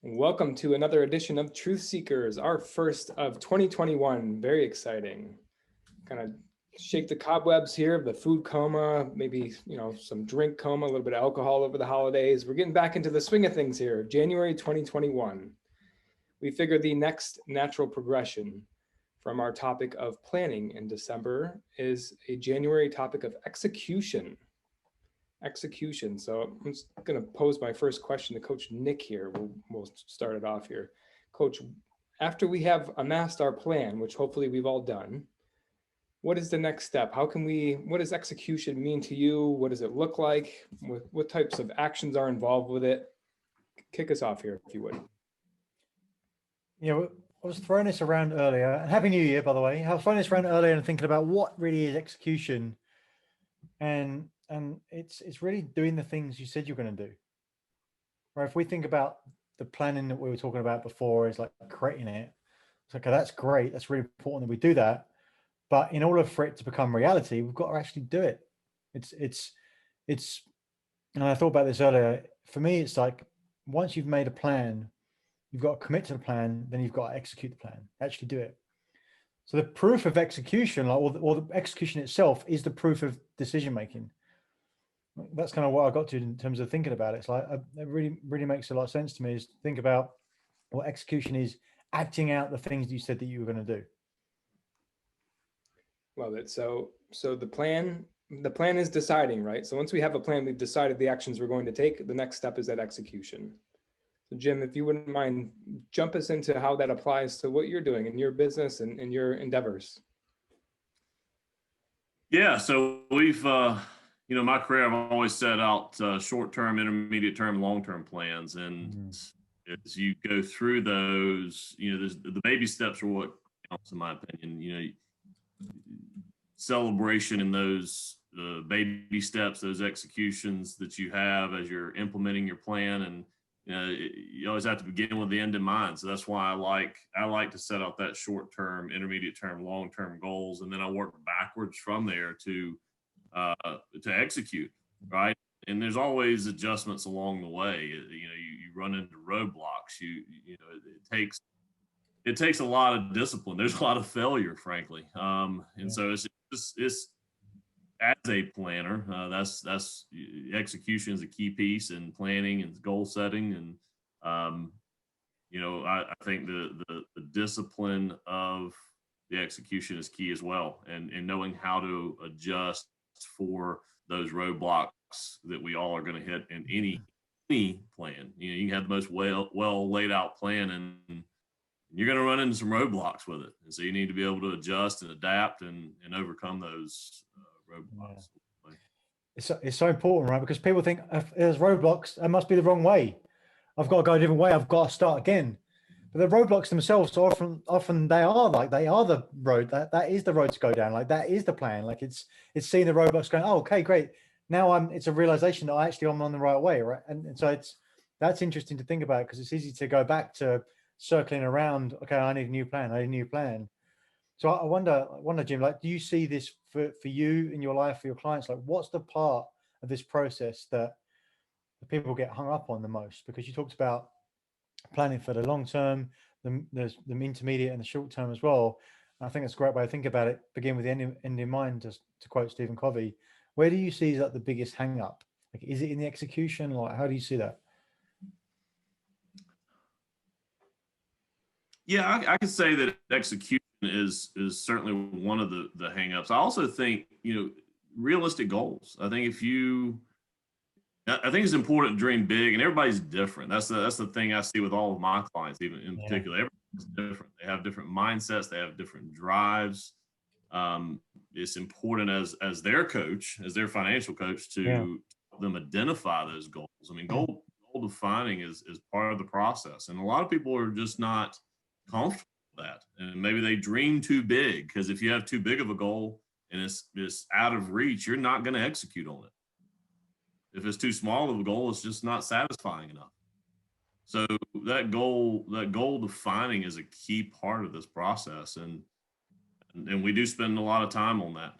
Welcome to another edition of Truth Seekers, our first of 2021. Very exciting. Kind of shake the cobwebs here of the food coma, maybe, some drink coma, a little bit of alcohol over the holidays. We're getting back into the swing of things here. January 2021. We figure the next natural progression from our topic of planning in December is a January topic of execution. Execution. So I'm just going to pose my first question to Coach Nick here. We'll start it off here. Coach, after we have amassed our plan, which hopefully we've all done, what is the next step? What does execution mean to you? What does it look like? What types of actions are involved with it? Kick us off here, if you would. I was throwing this around earlier, and Happy New Year, by the way. I was throwing this around earlier and thinking about what really is execution. And it's really doing the things you said you're going to do. Right? If we think about the planning that we were talking about before, is like creating it. It's like, okay, that's great. That's really important that we do that. But in order for it to become reality, we've got to actually do it. It's, and I thought about this earlier. For me, it's like, once you've made a plan, you've got to commit to the plan, then you've got to execute the plan, actually do it. So the proof of execution, or the execution itself, is the proof of decision making. That's kind of what I got to in terms of thinking about it. It's like, it really makes a lot of sense to me, is to think about what execution is: acting out the things you said that you were going to do. Love it. So the plan is deciding, right? So once we have a plan, we've decided the actions we're going to take. The next step is that execution. So Jim, if you wouldn't mind, jump us into how that applies to what you're doing in your business and in your endeavors. Yeah, so we've, my career, I've always set out short-term, intermediate-term, long-term plans. And as you go through those, the baby steps are what counts, in my opinion. Celebration in those baby steps, those executions that you have as you're implementing your plan. And you always have to begin with the end in mind. So that's why I like to set out that short-term, intermediate-term, long-term goals, and then I work backwards from there to execute, right? And there's always adjustments along the way. You run into roadblocks. It takes a lot of discipline. There's a lot of failure, frankly. So it's as a planner, that's execution is a key piece in planning and goal setting. And, I think the discipline of the execution is key as well. And knowing how to adjust for those roadblocks that we all are going to hit in any plan. You can have the most well laid out plan, and you're going to run into some roadblocks with it. And so you need to be able to adjust and adapt and overcome those roadblocks. Yeah. It's so important, right? Because people think if there's roadblocks, it must be the wrong way. I've got to go a different way. I've got to start again. But the roadblocks themselves, often they are the road. That is the road to go down. Like, that is the plan. Like, it's seeing the roadblocks going, oh, okay, great. Now it's a realization that I'm on the right way, right? And so that's interesting to think about, because it's easy to go back to circling around. Okay, I need a new plan. So I wonder, Jim, like, do you see this for you in your life, for your clients? Like, what's the part of this process that the people get hung up on the most? Because you talked about planning for the long term, the intermediate and the short term as well. And I think that's a great way to think about it. Begin with the end in mind, just to quote Stephen Covey. Where do you see like the biggest hang up? Like, is it in the execution? Like, how do you see that? Yeah, I can say that execution is certainly one of the hangups. I also think, realistic goals. I think it's important to dream big, and everybody's different. That's the thing I see with all of my clients, even in particular. Everybody's different. They have different mindsets. They have different drives. It's important as their coach, as their financial coach, to help them identify those goals. I mean, goal defining is part of the process, and a lot of people are just not comfortable with that, and maybe they dream too big, because if you have too big of a goal and it's out of reach, you're not going to execute on it. If it's too small of a goal, it's just not satisfying enough. So that goal defining is a key part of this process, and we do spend a lot of time on that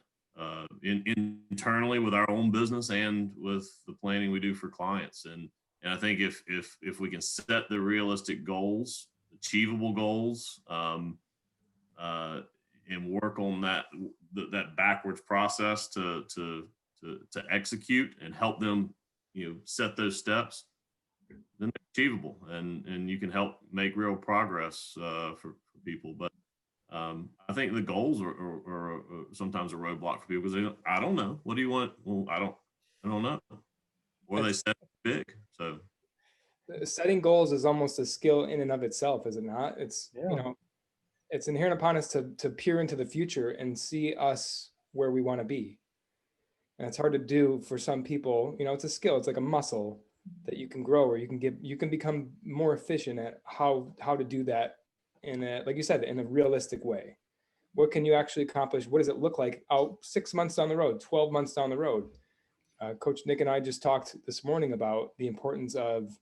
internally with our own business and with the planning we do for clients. And And I think if we can set the realistic goals, achievable goals, and work on that backwards process to execute and help them, set those steps, then they're achievable, and you can help make real progress for people. But I think the goals are sometimes a roadblock for people because I don't know. What do you want? Well, I don't know. Or they set big. So Setting goals is almost a skill in and of itself, is it not? It's, Yeah. it's inherent upon us to peer into the future and see us where we want to be. And it's hard to do for some people. It's a skill. It's like a muscle that you can grow, or you can become more efficient at how to do that in a, like you said, in a realistic way. What can you actually accomplish? What does it look like out 6 months down the road, 12 months down the road? Coach Nick and I just talked this morning about the importance of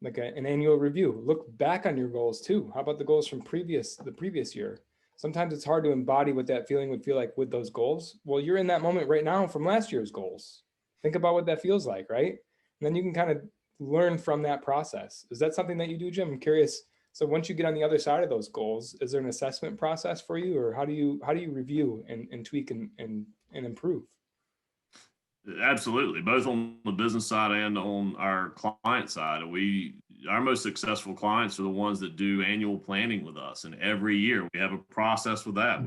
like an annual review. Look back on your goals too. How about the goals from the previous year? Sometimes it's hard to embody what that feeling would feel like with those goals. Well, you're in that moment right now from last year's goals. Think about what that feels like, right? And then you can kind of learn from that process. Is that something that you do, Jim? I'm curious. So once you get on the other side of those goals, is there an assessment process for you, or how do you review and tweak and improve? absolutely, both on the business side and on our client side. Our most successful clients are the ones that do annual planning with us, and every year we have a process with that.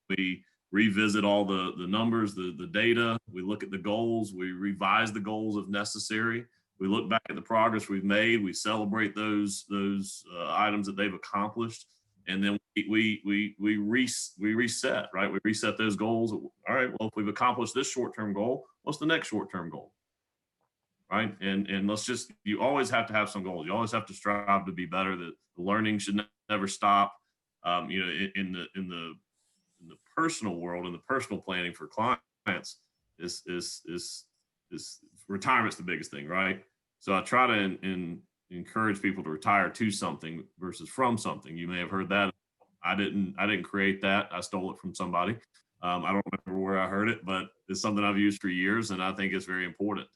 We revisit all the numbers, the data. We look at the goals. We revise the goals if necessary. We look back at the progress we've made. We celebrate those items that they've accomplished, and then we reset. Right, we reset those goals. All right, well, if we've accomplished this short-term goal, what's the next short-term goal? Right, and you always have to have some goals. You always have to strive to be better. The learning should never stop. In the personal world, in the personal planning for clients, is retirement's the biggest thing, right? So I try to encourage people to retire to something versus from something. You may have heard that. I didn't create that. I stole it from somebody. I don't remember where I heard it, but it's something I've used for years, and I think it's very important.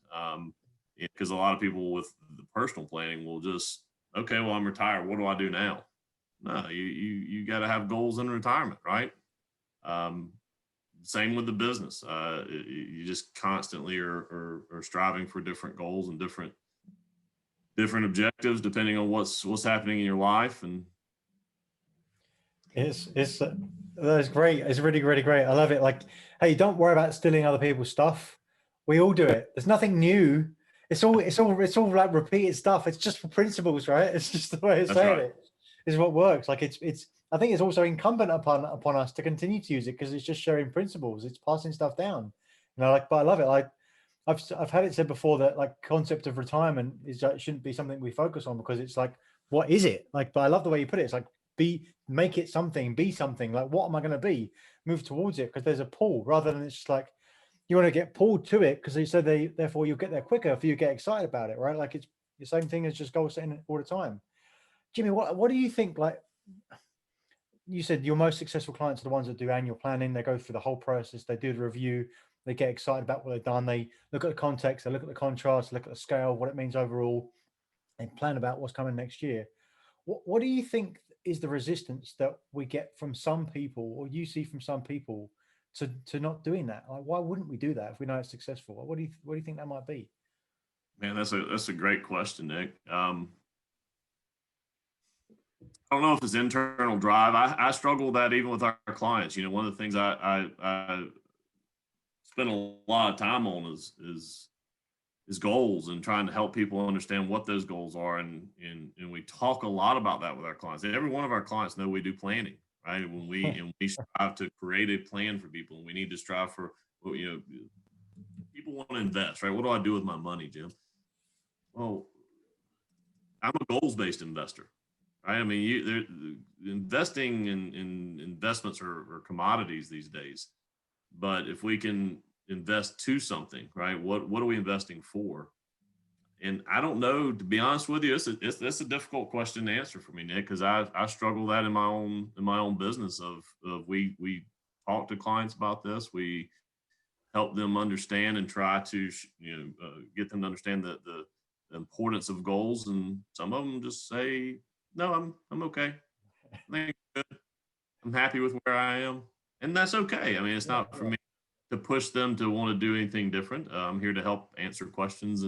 Because a lot of people with the personal planning will just, okay, well, I'm retired. What do I do now? No, you got to have goals in retirement, right? Same with the business. You just constantly are striving for different goals and different objectives depending on what's happening in your life. And It's that's great. It's really, really great. I love it. Like, hey, don't worry about stealing other people's stuff. We all do it. There's nothing new. It's all like repeated stuff. It's just for principles, right? It's just the way it's saying it is what works. Like it's I think it's also incumbent upon us to continue to use it because it's just sharing principles. It's passing stuff down. But I love it. I've had it said before that like concept of retirement it shouldn't be something we focus on because it's like, what is it? Like, but I love the way you put it. It's like make it something, be something. Like, what am I going to be? Move towards it because there's a pull rather than it's just like you want to get pulled to it because they said therefore you'll get there quicker if you get excited about it, right? Like it's the same thing as just goal setting all the time. Jimmy, what do you think? Like you said, your most successful clients are the ones that do annual planning. They go through the whole process. They do the review. They get excited about what they've done. They look at the context. They look at the contrast. Look at the scale, what it means overall, and plan about what's coming next year. What do you think is the resistance that we get from some people, or you see from some people, to not doing that? Like, why wouldn't we do that if we know it's successful? What do you think that might be? man, that's a great question, Nick. I don't know if it's internal drive. I struggle with that even with our clients. One of the things I spend a lot of time on is goals and trying to help people understand what those goals are. And we talk a lot about that with our clients. And every one of our clients know we do planning, right? When we strive to create a plan for people, and we need to strive for, people want to invest, right? What do I do with my money, Jim? Well, I'm a goals-based investor. Right? I mean, investing in investments are commodities these days. But if we can invest to something, right? What are we investing for? And I don't know, to be honest with you, it's a difficult question to answer for me, Nick, because I struggle with that in my own business. Of we talk to clients about this, we help them understand and try to get them to understand the importance of goals, and some of them just say, no, I'm okay. I think I'm good. I'm happy with where I am, and that's okay. I mean, it's not for me to push them to want to do anything different. I'm here to help answer questions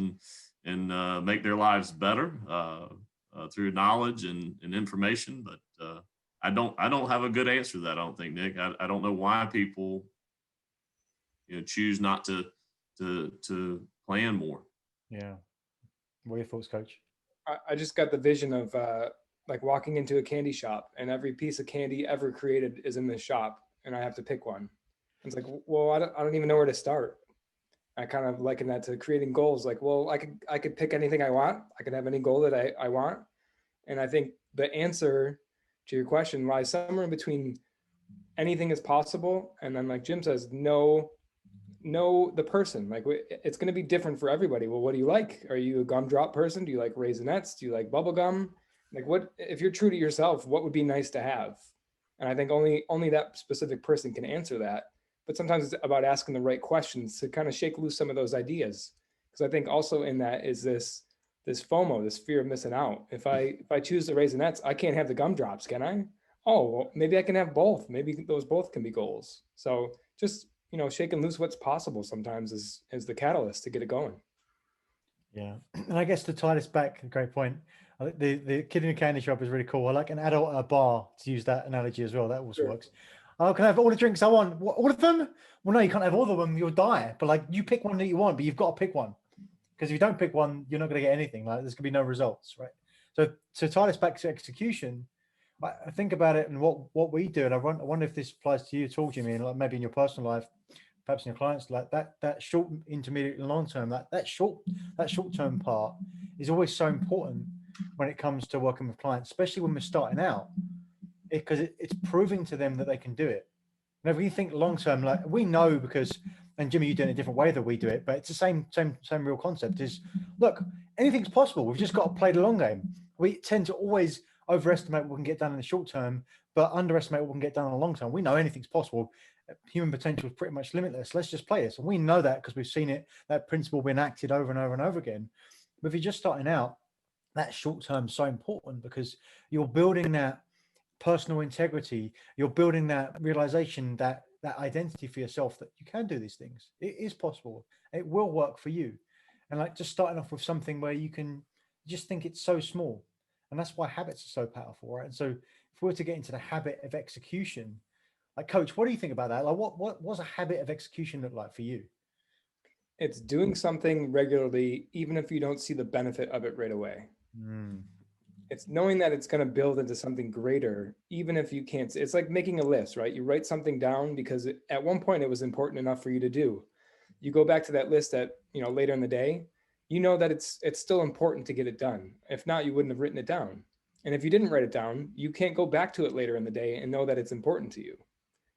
and make their lives better through knowledge and information. But I don't have a good answer to that. I don't think, Nick. I don't know why people choose not to plan more. Yeah. What are your thoughts, Coach? I just got the vision of like walking into a candy shop and every piece of candy ever created is in this shop and I have to pick one. It's like, well, I don't even know where to start. I kind of liken that to creating goals. Like, well, I could pick anything I want. I could have any goal that I want. And I think the answer to your question lies somewhere in between anything is possible. And then like Jim says, know the person. Like it's going to be different for everybody. Well, what do you like? Are you a gumdrop person? Do you like Raisinets? Do you like bubble gum? Like what, if you're true to yourself, what would be nice to have? And I think only that specific person can answer that. But sometimes it's about asking the right questions to kind of shake loose some of those ideas. Because I think also in that is this FOMO, this fear of missing out. If I choose the Raisinets, I can't have the gumdrops, can I? Oh, well, maybe I can have both. Maybe those both can be goals. So just, shaking loose what's possible sometimes is the catalyst to get it going. Yeah. And I guess to tie this back, a great point. I think the kid in the candy shop is really cool. I like an adult at a bar, to use that analogy as well. That also works. Oh, can I have all the drinks I want? What, all of them? Well, no, you can't have all of them. You'll die. But like, you pick one that you want, but you've got to pick one. Because if you don't pick one, you're not going to get anything. Like, there's going to be no results, right? So to tie this back to execution, I think about it and what we do, and I wonder if this applies to you at all, Jimmy, and like maybe in your personal life, perhaps in your clients, like that short, intermediate, and long term, that short term part is always so important when it comes to working with clients, especially when we're starting out, because it's proving to them that they can do it. And if we think long term, like we know because, and Jimmy, you do it in a different way that we do it, but it's the same real concept. Is look, anything's possible. We've just got to play the long game. We tend to always overestimate what we can get done in the short term, but underestimate what we can get done in the long term. We know anything's possible. Human potential is pretty much limitless. Let's just play it. And we know that because we've seen it, that principle being acted over and over and over again. But if you're just starting out, that short term is so important because you're building that personal integrity. You're building that realization, that identity for yourself that you can do these things. It is possible. It will work for you. And like just starting off with something where you can just think it's so small. And that's why habits are so powerful, right? And so if we were to get into the habit of execution, like Coach, what do you think about that? Like what's a habit of execution look like for you? It's doing something regularly, even if you don't see the benefit of it right away. It's knowing that it's going to build into something greater, even if you can't. It's like making a list, right? You write something down because at one point it was important enough for you to do. You go back to that list at, later in the day, you know that it's still important to get it done. If not, you wouldn't have written it down. And if you didn't write it down, you can't go back to it later in the day and know that it's important to you.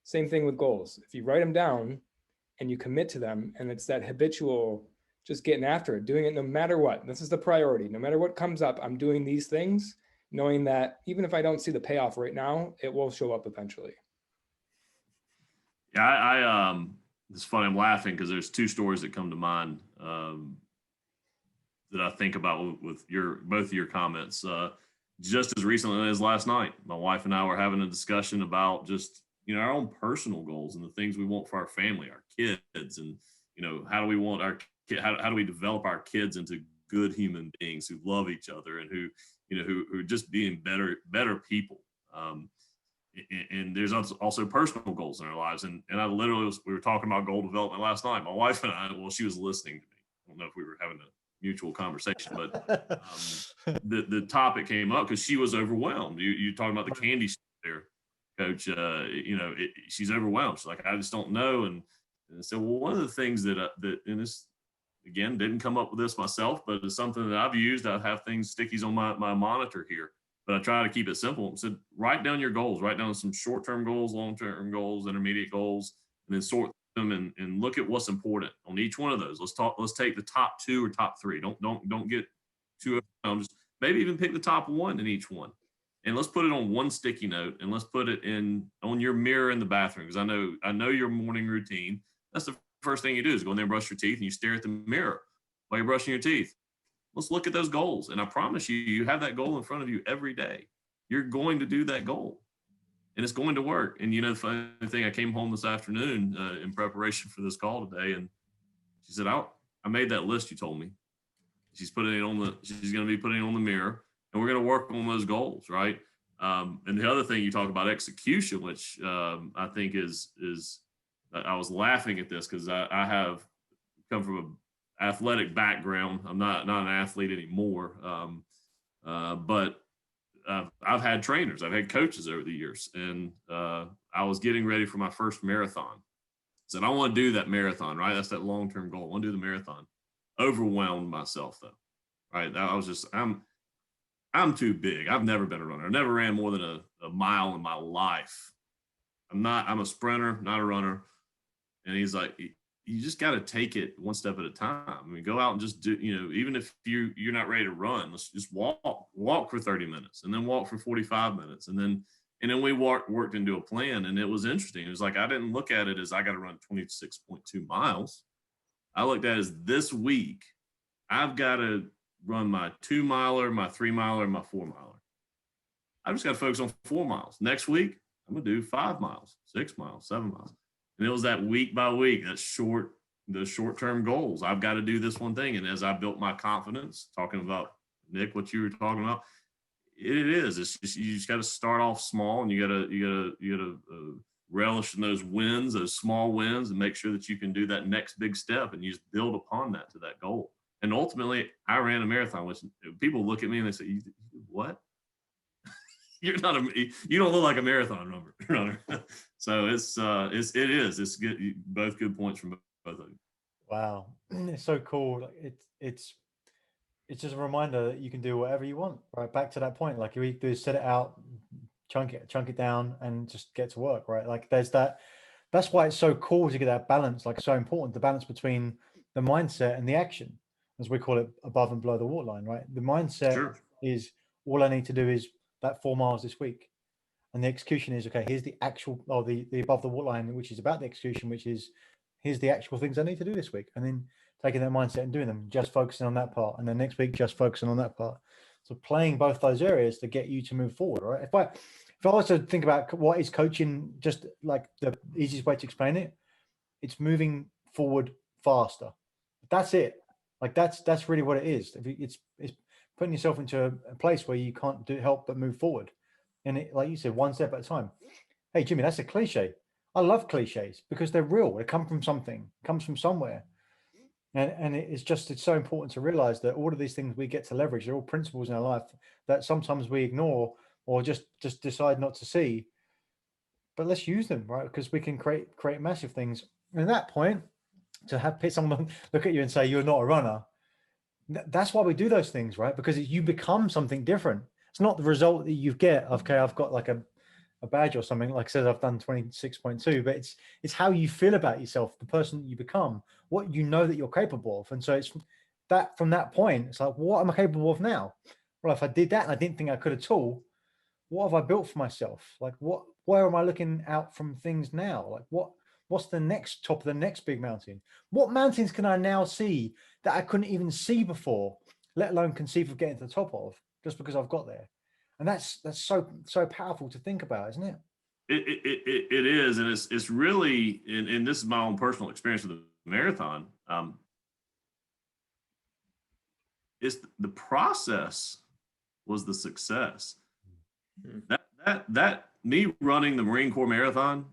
Same thing with goals. If you write them down and you commit to them, and it's that habitual, just getting after it, doing it no matter what. This is the priority. No matter what comes up, I'm doing these things, knowing that even if I don't see the payoff right now, it will show up eventually. Yeah, I it's funny. I'm laughing because there's two stories that come to mind that I think about with both of your comments. Just as recently as last night, my wife and I were having a discussion about just our own personal goals and the things we want for our family, our kids, and how do we want our how do we develop our kids into good human beings who love each other and who just being better people. And there's also personal goals in our lives. And I literally we were talking about goal development last night. My wife and I, well, she was listening to me. I don't know if we were having a mutual conversation, but the topic came up because she was overwhelmed. You talking about the candy store there, Coach. She's overwhelmed. She's like, I just don't know. And so, well, one of the things that and this again didn't come up with this myself, but it's something that I've used. I have stickies on my monitor here, but I try to keep it simple. I said, write down your goals. Write down some short-term goals, long-term goals, intermediate goals, and then sort them and look at what's important on each one of those. Let's take the top two or top three. Don't get too overwhelmed. Just maybe even pick the top one in each one. And let's put it on one sticky note and let's put it on your mirror in the bathroom. Because I know your morning routine. That's the first thing you do is go in there and brush your teeth and you stare at the mirror while you're brushing your teeth. Let's look at those goals. And I promise you, you have that goal in front of you every day. You're going to do that goal and it's going to work. And the funny thing, I came home this afternoon in preparation for this call today. And she said, I made that list you told me. She's going to be putting it on the mirror and we're going to work on those goals. Right. And the other thing you talk about execution, which I think is I was laughing at this because I have come from an athletic background. I'm not an athlete anymore, but I've had trainers, I've had coaches over the years, and I was getting ready for my first marathon. Said I want to do that marathon, right? That's that long-term goal. I want to do the marathon. Overwhelmed myself though, right? I'm too big. I've never been a runner. I never ran more than a mile in my life. I'm a sprinter, not a runner. And he's like, you just got to take it one step at a time. I mean, go out and just do, even if you're not ready to run, let's just walk for 30 minutes and then walk for 45 minutes. And then we worked into a plan, and it was interesting. It was like, I didn't look at it as I got to run 26.2 miles. I looked at it as this week, I've got to run my 2 miler, my 3 miler, my 4 miler. I just got to focus on 4 miles. Next week, I'm going to do 5 miles, 6 miles, 7 miles. And it was that week by week, the short-term goals. I've got to do this one thing. And as I built my confidence, talking about, Nick, what you were talking about, it's just, you just got to start off small, and you got to relish in those wins, those small wins, and make sure that you can do that next big step, and you just build upon that to that goal. And ultimately, I ran a marathon, which people look at me and they say, "You what? You don't look like a marathon runner." So it's good. Both good points from both of you. Wow, it's so cool. Like it's just a reminder that you can do whatever you want. Right back to that point. Like you do is set it out, chunk it down, and just get to work. Right. Like there's that. That's why it's so cool to get that balance. Like so important, the balance between the mindset and the action, as we call it, above and below the waterline. Right. The mindset is all I need to do is that 4 miles this week. And the execution is, okay, here's the actual, or the above the waterline, which is about the execution, which is, here's the actual things I need to do this week. And then taking that mindset and doing them, just focusing on that part. And then next week, just focusing on that part. So playing both those areas to get you to move forward, right? If I was to think about what is coaching, just like the easiest way to explain it, it's moving forward faster. That's it. Like that's really what it is. It's putting yourself into a place where you can't help but move forward. And it, like you said, one step at a time. Hey, Jimmy, that's a cliche. I love cliches because they're real. They come from something, comes from somewhere. And it's so important to realize that all of these things we get to leverage, they're all principles in our life that sometimes we ignore or just decide not to see. But let's use them, right? Because we can create massive things. And at that point, to have someone look at you and say, you're not a runner, that's why we do those things, right? Because you become something different. It's not the result that you get of, okay, I've got like a badge or something, like I said, I've done 26.2, but it's how you feel about yourself, the person you become, what you know that you're capable of. And so it's that from that point, it's like, what am I capable of now? Well, if I did that and I didn't think I could at all, what have I built for myself? Like where am I looking out from things now? Like what's the next top of the next big mountain? What mountains can I now see that I couldn't even see before, let alone conceive of getting to the top of, just because I've got there? And that's so powerful to think about, isn't it? It is, and it's really, and this is my own personal experience with the marathon. It's the process was the success. That me running the Marine Corps marathon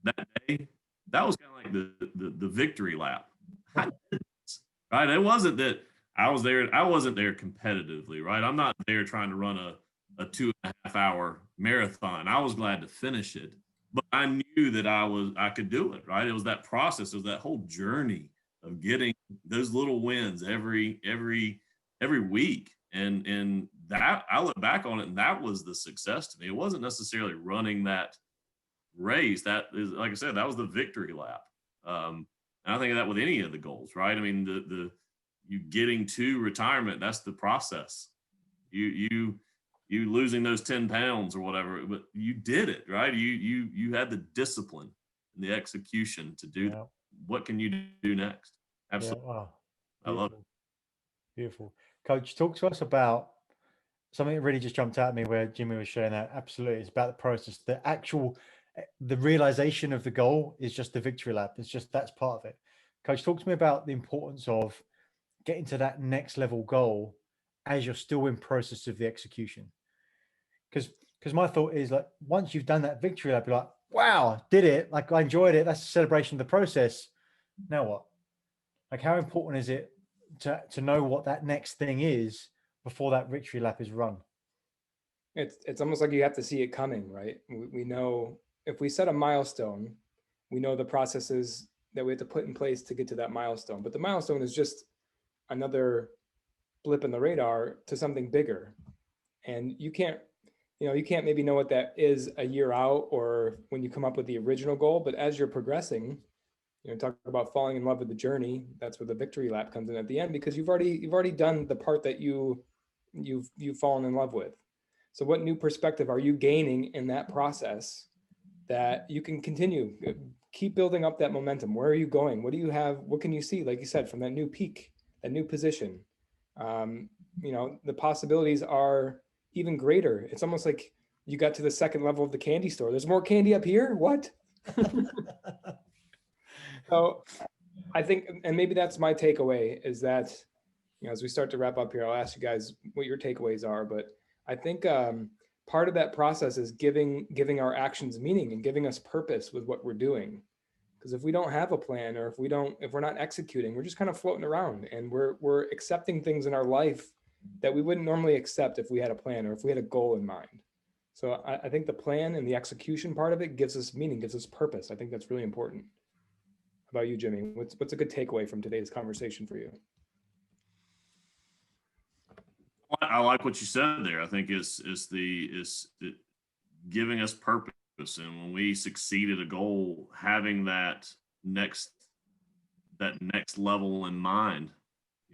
that day, that was kind of like the victory lap. Right? It wasn't that I was there. I wasn't there competitively, right? I'm not there trying to run a 2.5 hour marathon. I was glad to finish it, but I knew that I could do it, right? It was that process. It was that whole journey of getting those little wins every week. And that I look back on it, and that was the success to me. It wasn't necessarily running that race. That is, like I said, that was the victory lap. And I think of that with any of the goals, right? I mean, you getting to retirement, that's the process. You losing those 10 pounds or whatever, but you did it, right? You had the discipline and the execution to do that. What can you do next? Absolutely. Yeah, wow. I love it. Beautiful. Coach, talk to us about something that really just jumped out at me where Jimmy was sharing that. Absolutely. It's about the process. The realization of the goal is just the victory lap. It's just, that's part of it. Coach, talk to me about the importance of getting to that next level goal as you're still in process of the execution. Because my thought is, like, once you've done that victory lap, you're like, wow, did it. Like, I enjoyed it. That's a celebration of the process. Now what? Like, how important is it to know what that next thing is before that victory lap is run? It's almost like you have to see it coming, right? We know if we set a milestone, we know the processes that we have to put in place to get to that milestone. But the milestone is just another blip in the radar to something bigger. And you can't maybe know what that is a year out or when you come up with the original goal, but as you're progressing, talk about falling in love with the journey. That's where the victory lap comes in at the end, because you've already done the part that you've fallen in love with. So what new perspective are you gaining in that process that you can continue, keep building up that momentum? Where are you going? What do you have? What can you see? Like you said, from that new peak, that new position, the possibilities are even greater. It's almost like you got to the second level of the candy store. There's more candy up here. What? So I think, and maybe that's my takeaway, is that, as we start to wrap up here, I'll ask you guys what your takeaways are. But I think part of that process is giving our actions meaning and giving us purpose with what we're doing. Because if we don't have a plan, or if we're not executing, we're just kind of floating around, and we're accepting things in our life that we wouldn't normally accept if we had a plan or if we had a goal in mind. So I think the plan and the execution part of it gives us meaning, gives us purpose. I think that's really important. How about you, Jimmy? What's a good takeaway from today's conversation for you? I like what you said there. I think it's giving us purpose, and when we succeed at a goal, having that next level in mind.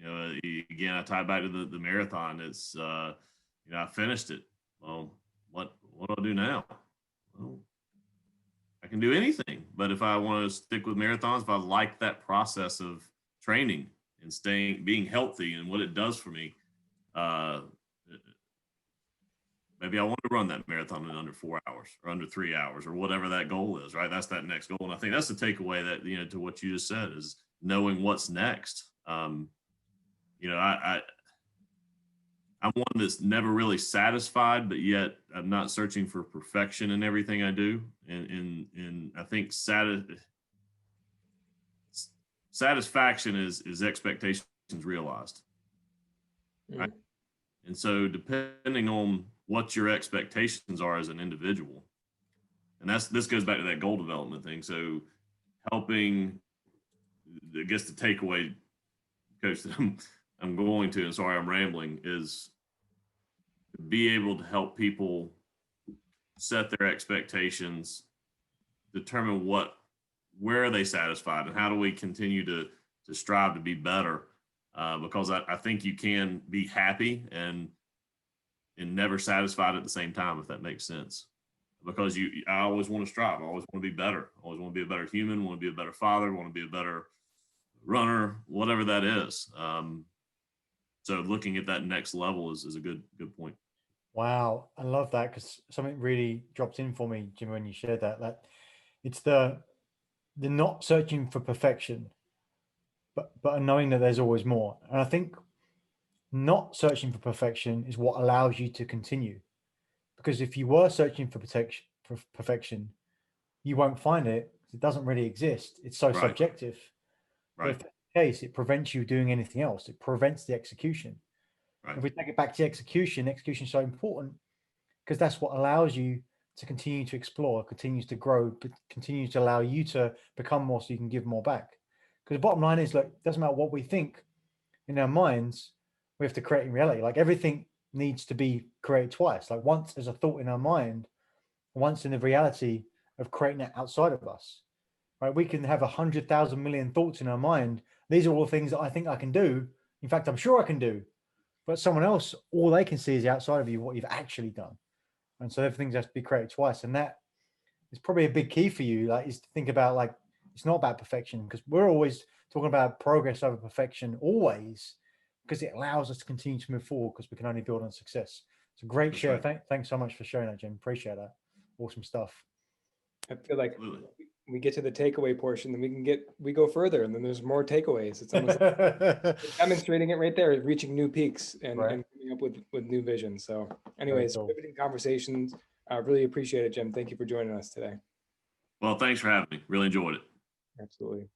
Again, I tie back to the marathon. It's I finished it. Well, what do I do now? Well, I can do anything. But if I want to stick with marathons, if I like that process of training and being healthy and what it does for me, maybe I want to run that marathon in under 4 hours or under 3 hours or whatever that goal is, right? That's that next goal. And I think that's the takeaway that, to what you just said, is knowing what's next. I'm one that's never really satisfied, but yet I'm not searching for perfection in everything I do. And I think satisfaction is expectations realized. Right? And so depending on what your expectations are as an individual, and this goes back to that goal development thing. So helping, I guess the takeaway, Coach, that I'm going to, and sorry I'm rambling, is to be able to help people set their expectations, determine where are they satisfied, and how do we continue to strive to be better, because I think you can be happy and never satisfied at the same time, if that makes sense. Because I always want to strive. I always want to be better. I always want to be a better human, want to be a better father, want to be a better runner, whatever that is. So looking at that next level is a good point. Wow, I love that, because something really dropped in for me, Jimmy, when you shared that. That it's the not searching for perfection, but knowing that there's always more. And I think not searching for perfection is what allows you to continue. Because if you were searching for perfection, you won't find it. It doesn't really exist. It's so subjective. But Right. if that's the case, it prevents you doing anything else. It prevents the execution. Right. If we take it back to execution is so important, because that's what allows you to continue to explore, continues to grow, but continues to allow you to become more, so you can give more back. Because the bottom line is, look, it doesn't matter what we think in our minds, we have to create in reality. Like, everything needs to be created twice. Like, once there's a thought in our mind, once in the reality of creating it outside of us. Right? We can have 100,000 million thoughts in our mind. These are all the things that I think I can do. In fact, I'm sure I can do. But someone else, all they can see is outside of you, what you've actually done. And so everything has to be created twice. And that is probably a big key for you, like, is to think about, like, it's not about perfection, because we're always talking about progress over perfection, always, because it allows us to continue to move forward because we can only build on success. It's a great That's share. right. Thanks so much for sharing that, Jim. Appreciate that. Awesome stuff. I feel like Absolutely. we get to the takeaway portion, then we go further, and then there's more takeaways. It's almost like we're demonstrating it right there, reaching new peaks Right. and coming up with new visions. So, Very anyways, cool. riveting conversations. Really appreciate it, Jim. Thank you for joining us today. Well, thanks for having me. Really enjoyed it. Absolutely.